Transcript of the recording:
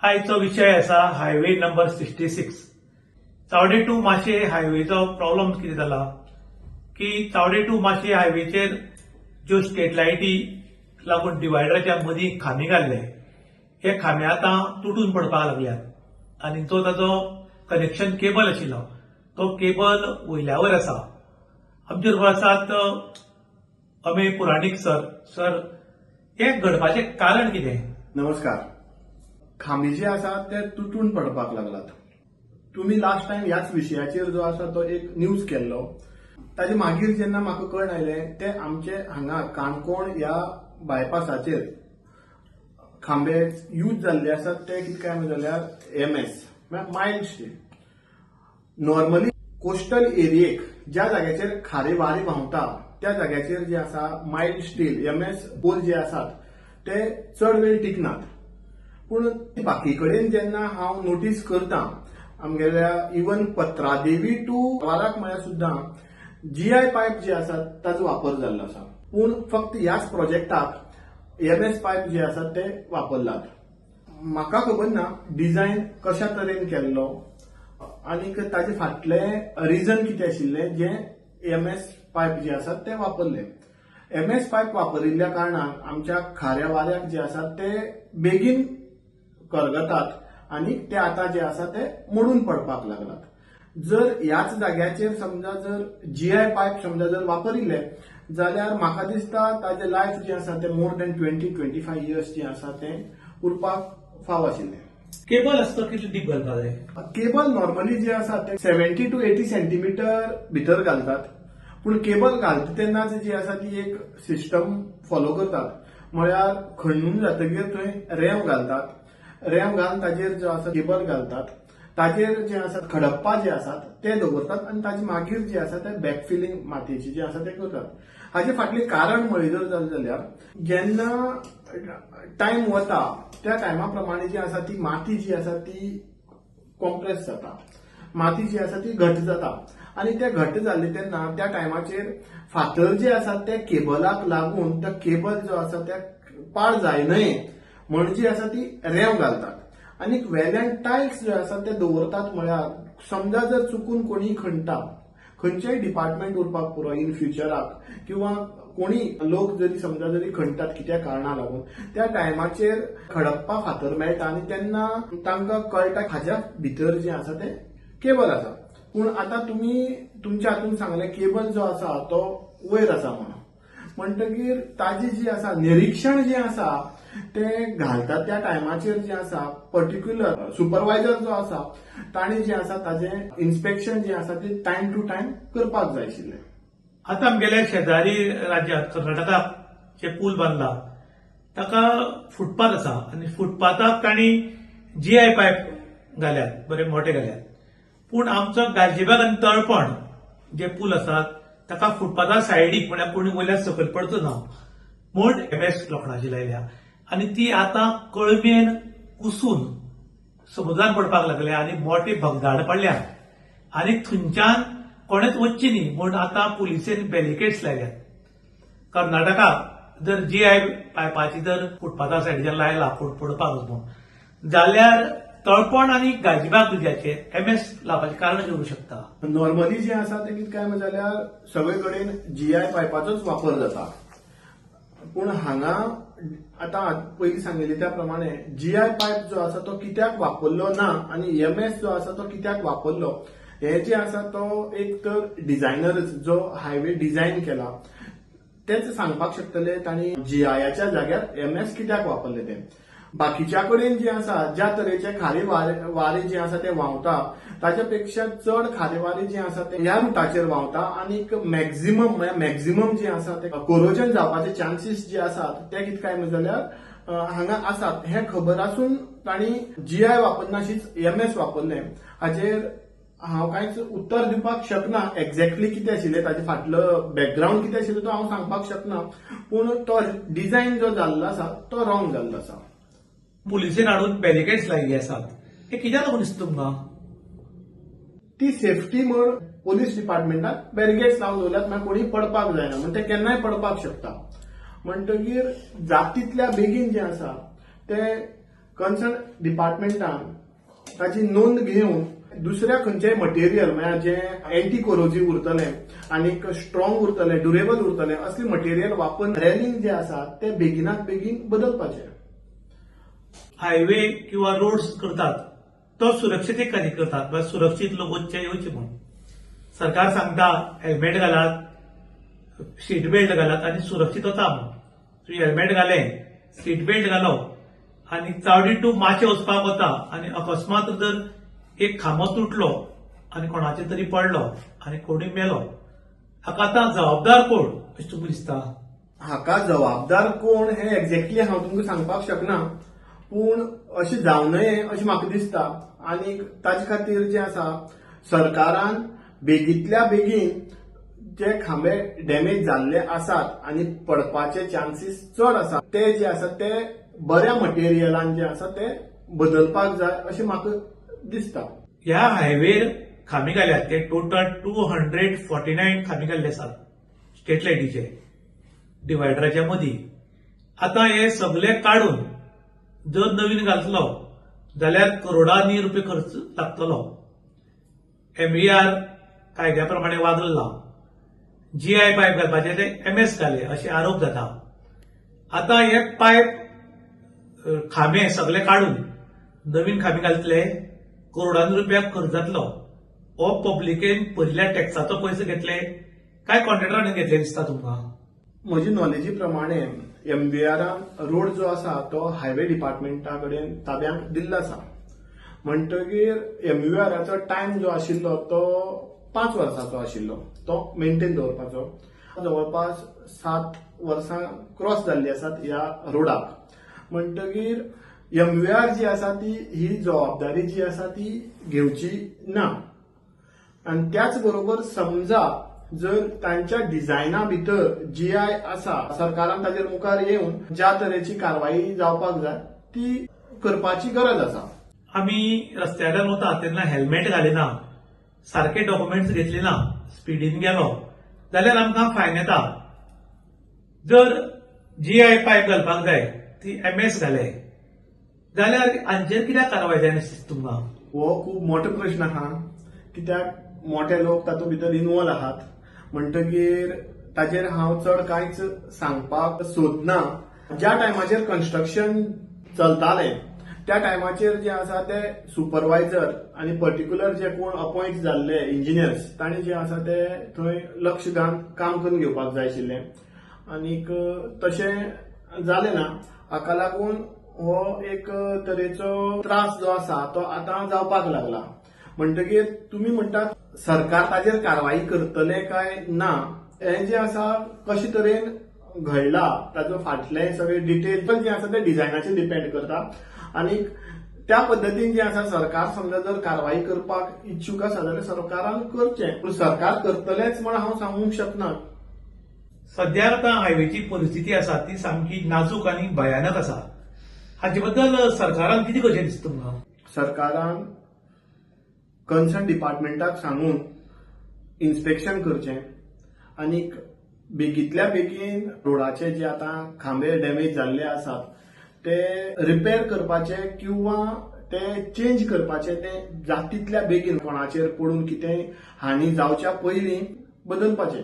आयचो विषय आसा हायवे नंबर 66. चावडे टू माशे हायवेचो प्रॉब्लम कितें जाला की चावडे टू माशे हायवेचेर ज्यो स्ट्रीट लायटी लागून डिवायडराच्या मदीं खांबे घाल्ले, हे खांबे आतां तुटून पडपाक लागल्यात आनी जो ताचो कनेक्शन केबल आशिल्लो तो केबल वयल्या वयर आसा. आमचे बरोबर आसात अमेय पुराणीक सर हे घडपाचें कारण कितें? नमस्कार. खांबे जे आसात ते तुटून पडपाक लागलात. तुम्ही लास्ट टाइम ह्याच विशयाचेर जो आसा तो एक न्यूज केल्लो. ताजे मागीर जेन्ना म्हाका कळून आयलें ते आमचे हांगा काणकोण ह्या बायपासाचेर खांबे यूज जाल्ले आसात ते कितें काय जाल्यार MS mild steel. Normally coastal एरियेक ज्या जाग्याचेर खारे वारे व्हांवता त्या जाग्याचेर जे आसा मायल्ड स्टील MS पोल जे आसात ते चड वेळ टिकनात. पूण बाकी कडेन जेन्ना हांव नोटीस करता आमगेल्या इवन पत्रादेवी टू वाराक म्हळ्यार सुद्दां GI पायप जे आसात ताचो वापर जाल्लो आसा. पूण फक्त ह्याच प्रोजेक्टाक MS पायप जे आसात ते वापरलात. म्हाका खबर ना डिझायन कशा तरेन केल्लो आनी ताचे फाटले रिजन कितें आशिल्लें जे MS पायप जे आसात ते वापरले. MS पायप वापरिल्ल्या कारणान आमच्या खाऱ्या वाऱ्याक जे आसात ते बेगीन करगतात आनी ते आता जे आसा ते मोडून पडपाक लागलात. जर ह्याच जाग्याचेर समजा जर GI पायप समजा जर वापरिल्ले जाल्यार म्हाका दिसता ताजे लायफ जे आसा ते मोर दॅन 20-25 इयर्स जे आसा ते उरपाक फाव आशिल्ले. केबल आसता कितले डीप घालपाक जाय? केबल नॉर्मली जे आसा ते 70 to 80 सेंटीमीटर भितर घालतात. पूण केबल घालता तेन्नाच जी आसा ती एक सिस्टम फॉलो करतात. म्हळ्यार खणून जातकीर थंय रॅम घालतात. रॅम घालून ताजेर जो आसा केबल घालतात. ताजेर जे आसा खडप्पा जे आसात ते दवरतात आनी ताजे मागीर जे आसा ते बॅकफिलिंग मातयेची जे आसा ते करतात. हाचे फाटले कारण म्हळें जर जाल्यार जेन्ना टायम वता त्या टायमा प्रमाणे जी आसा ती माती जी आसा ती कॉम्प्रेस जाता. माती जी आसा ती घट जाता आनी ते घट जाल्ले तेन्ना त्या टायमाचेर फातर जे आसात ते केबलाक लागून तो केबल जो आसा ते पाड जायनये म्हण जी आसा ती रॅम घालतात. आनी वेल्यान टायल्स जे आसा ते दवरतात. म्हळ्यार समजा जर चुकून कोणी खणटा खंयचेय डिपार्टमेंट उरपाक पुरो इन फ्युचराक किंवा कोणी लोक जरी समजा जरी खणटात कित्या कारणाक लागून त्या टायमाचेर खडप्पा फातर मेळटा आनी तेन्ना तांकां कळटा हाच्या भितर जे आसा ते केबल आसा. पूण आता तुम्ही तुमच्या हातून सांगले केबल जो आसा तो वयर आसा म्हणून म्हणटकीर ताजी जी आसा निरीक्षण जे आसा ते घालतात त्या टायमाचेर जे आसा पर्टिक्युलर सुपरवायझर जो आसा ताणी जे आसा ताजे इन्स्पेक्शन जे आसा ते टायम टू टायम करपाक जाय आशिल्ले. आता आमगेल्या शेजारी राज्यांत कर्नाटकाक जे पूल बांदला ताका फुटपाथ आसा आनी फुटपाथाक तांणी GI पायप घाल्यात, बरे मोठे घाल्यात. पूण आमचो गालजीबाग आनी तळपण जे पूल आसात ताका फुटपाथा सायडीक म्हळ्यार कोणी वयल्यान सकयल पडचो ना म्हूण MS लोखंडाची लायल्या आनी ती आता कळमेन कुसून समुद्रान पडपाक लागल्या आनी मोठे भगदाड पडल्या आनी थंयच्यान कोणेच वचची न्ही म्हूण आता पुलिसेन बॅरिकेड्स लायल्यात. कर्नाटकाक जर GI पायपाची जर फुटपाथा सायडीच्यान लायला पडपाक म्हूण जाल्यार तळपण आनी गालजीबाग दर्याचेर MS लावपाचें कारण येवंक शकता. नॉर्मली जे आसा ते कितें काय जाल्यार सगळे कडेन GI पायपाचोच वापर जाता. पूण हांगा आता पयलीं सांगिल्ले त्या प्रमाणे GI पायप जो आसा तो कित्याक वापरलो ना आनी MS जो आसा तो कित्याक वापरलो हे जे आसा तो एक तर डिझायनरच जो हायवे डिझायन केला तेच सांगपाक शकतले तांणी GIच्या जाग्यार MS कित्याक वापरले ते. बाकीच्या कडेन जे आसा ज्या तरेचे खारे वारे जे आसा ते व्हांवता ताच्या पेक्षा चड खारे वारे जे आसा ते ह्या रुटाचेर व्हांवता आनी मॅक्झिमम जे आसा ते कोरोजन जावपाचे चान्सीस जे आसात ते कितें काय जाल्यार हांगा आसात. हे खबर आसून तांणी GI वापरनाशीच MS वापरले. हाचेर हांव कांयच उत्तर दिवपाक शकना एक्झॅक्टली कितें आशिल्लें ताचे फाटलो बॅकग्राऊंड कितें आशिल्लो तो हांव सांगपाक शकना. पूण तो डिझायन जो जाल्लो आसा तो रॉंग जाल्लो आसा. पुलिसेन हाडून बॅरिकेड्स लायिल्ले आसात हे कित्याक लागून दिसता तुमकां? ती सेफ्टी म्हण पोलीस डिपार्टमेंटान बॅरिकेड्स लावन दवरल्यात म्हळ्यार कोणी पडपाक जायना म्हणजे ते केन्नाय पडपाक शकता. म्हणटकीर जाता तितल्या बेगीन जे आसा ते कन्सर्न डिपार्टमेंटान ताची नोंद घेवन दुसऱ्या खंयचेय मटेरियल म्हळ्यार जे एंटी कोरोजीव उरतले आनी स्ट्रॉंग उरतले ड्युरेबल उरतले असले मटेरियल वापरून रेलिंग जे आसा ते बेगिनात बेगीन बदलपाचे. हायवे किंवा रोड्स करतात तो सुरक्षिते खातीर करतात वा सुरक्षीत लोक वचचे येवचे म्हणून. सरकार सांगता हेल्मेट घालात, सीट बेल्ट घालात आनी सुरक्षीत वचा म्हणून. तुम्ही हेल्मेट घालें, सीट बेल्ट घालो आनी चावडी टू माशें वचपाक वता आनी अकस्मात जर एक खांबो तुटलो आनी कोणाचेर तरी पडलो आनी कोणी मेलो, हाका आतां जबाबदार कोण अशें तुमकां दिसता? हाका जबाबदार कोण हे एक्झॅक्टली हांव तुमकां सांगपाक शकना, पूण अशें जावं नये अशें म्हाका दिसता. आनी ताचे खातीर जे आसा सरकारान बेगींतल्या बेगीन जे खांबे डॅमेज जाल्ले आसात आनी पडपाचे चान्सीस चड आसा ते जे आसा ते बऱ्या मटेरियलान जे आसा ते बदलपाक जाय अशें म्हाका दिसता. ह्या हायवेर खांबे घाल्यात ते टोटल 249 खांबे घाल्ले आसात स्टेट लायटीचे डिवायडराच्या मदीं. आतां हे सगळे काडून जर नवीन घालतलो जाल्यार करोडांनी रुपये खर्च लागतलो. MVR कायद्या प्रमाणे वागला, GI पायप घालपाचे ते MS घाले असे आरोप जाता. आतां हे पायप खांबे सगळे काडून नवीन खांबे घालतले, करोडांनी रुपया खर्च जातलो. हो पब्लिकेन भरिल्ल्या टॅक्साचो पयसो घेतले काय कॉन्ट्रॅक्टरांनी घेतले दिसता तुमकां? म्हजी नॉलेजी प्रमाणे MVRन रोड जो आसा तो हायवे डिपार्टमेंटा कडेन ताब्यांत दिल्लो आसा. म्हणटकीर MVRचो टायम जो आशिल्लो तो 5 वर्सांचो आशिल्लो तो मेंटेन दवरपाचो. जवळपास 7 वर्सां क्रॉस जाल्ली आसात ह्या रोडाक. म्हणटकीर MVR जी आसा ती ही जबाबदारी जी आसा ती घेवची ना. आनी त्याच बरोबर समजा जर तांच्या डिझायना भितर GI आसा, सरकारान ताजेर मुखार येवन ज्या तरेची कारवाई जावपाक जाय ती करपाची गरज आसा. आमी रस्त्यार वता तेन्ना हेल्मेट घालिना, सारखे डॉक्युमेंट्स घेतले ना, स्पिडीन गेलो जाल्यार आमकां फायन येता. जर GI पायप घालपाक जाय ती MS घाले जाल्यार हांचेर कित्याक कारवाय जायना दिसता तुमकां? हो खूब मोठो प्रश्न आहा, कित्याक मोठे लोक तातूंत भितर इन्वॉल्व आहात. म्हणटकीर ताजेर हांव चड कांयच सांगपाक सोदना. ज्या टायमाचेर कन्स्ट्रक्शन चलतालें त्या टायमाचेर जे आसा ते सुपरवायझर आनी पर्टिक्युलर जे कोण अपॉइंट जाल्ले इंजिनियर्स तांणी जे आसा ते थंय लक्ष घालून काम करून घेवपाक जाय आशिल्लें. आनीक तशें जालें ना. हाका लागून हो एक तरेचो त्रास जो आसा तो आतां जावपाक लागला. म्हणटकीर तुमी म्हणटात सरकार ताजेर कारवाई करतले काय ना, हें जे आसा कशे तरेन घडला ताजो फाटले सगळे डिटेल पण जे आसा ते डिझायनाचेर डिपेंड करता. आनी त्या पद्दतीन जे आसा सरकार समजा जर कारवाई करपाक इच्छुक आसा जाल्यार सरकारान करचें, पूण सरकार करतलेच म्हण हांव सांगूंक शकना. सद्या आतां हायवेची परिस्थिती आसा ती सामकी नाजूक आनी भयानक आसा. हाचे बद्दल सरकारान कितें करचें दिसता तुमकां? सरकारान कन्सर्न डिपार्टमेंटाक सांगून इन्स्पेक्शन करचें आनी बेगींतल्या बेगीन रोडाचे जे आतां खांबे डॅमेज जाल्ले आसात ते रिपेर करपाचे किंवा ते चेंज करपाचे, ते जातींतल्या बेगीन कोणाचेर पडून कितेंय हानी जावच्या पयलीं बदलपाचें.